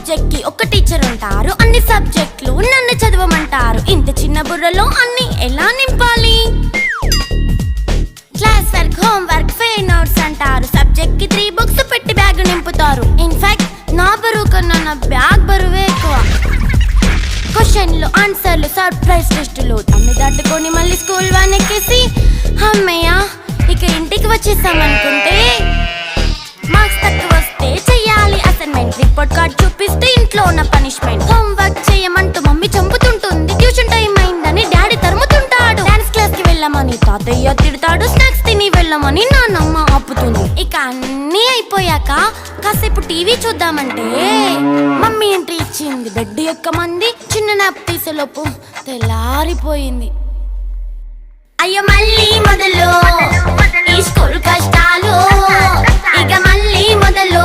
Subject కి ఒక teacher ఉంటారు, అన్ని సబ్జెక్టులు నన్ను చదవమంటారు. ఇంత చిన్న బుర్రలో అన్ని ఎలా నింపాలి? Class work, home work, fair notes అంటారు. సబ్జెక్ట్ కి 3 బుక్స్ పెట్టి బ్యాగ్ నింపుతారు. ఇన్ఫాక్ట్ నా బరువు కన్నా నా బ్యాగ్ బరువే ఎక్కువ. క్వశ్చన్లు, ఆన్సర్లు, సర్ప్రైజ్ టెస్టులు అన్ని దాటుకొని మళ్ళీ స్కూల్ వ్యాన్ ఎక్కేసి అమ్మయ్య ఇక ఇంటికి వచ్చేసామనుకుంటే మార్క్స్ తక్కువ వస్తే చెయ్యాలి అసైన్మెంట్. రిపోర్ట్ కార్డ్ చూపిస్తే ఇంట్లో ఉన్న పనిష్మెంట్. హోమ్ వర్క్ చేయమంటూ మమ్మీ చంపుతుంటుంది. ట్యూషన్ టైం అయిందని డాడీ తరుముతుంటాడు. డాన్స్ క్లాస్ కి వెళ్ళమని తాతయ్య తిడతాడు. స్నాక్స్ తిని వెళ్ళమని నాన్నమ్మ ఆపుతుంది. ఇక అన్నీ అయిపోయాక కాసేపు టీవీ చూద్దామంటే మమ్మీ ఎంట్రీ ఇచ్చింది. బెడ్ యొక్క మంది చిన్న నాప్ తీసేలోపు తెల్లారిపోయింది. అయ్యో మళ్ళీ మొదలు ఈ స్కూల్ కష్టాలు, ఇక మళ్ళీ మొదలు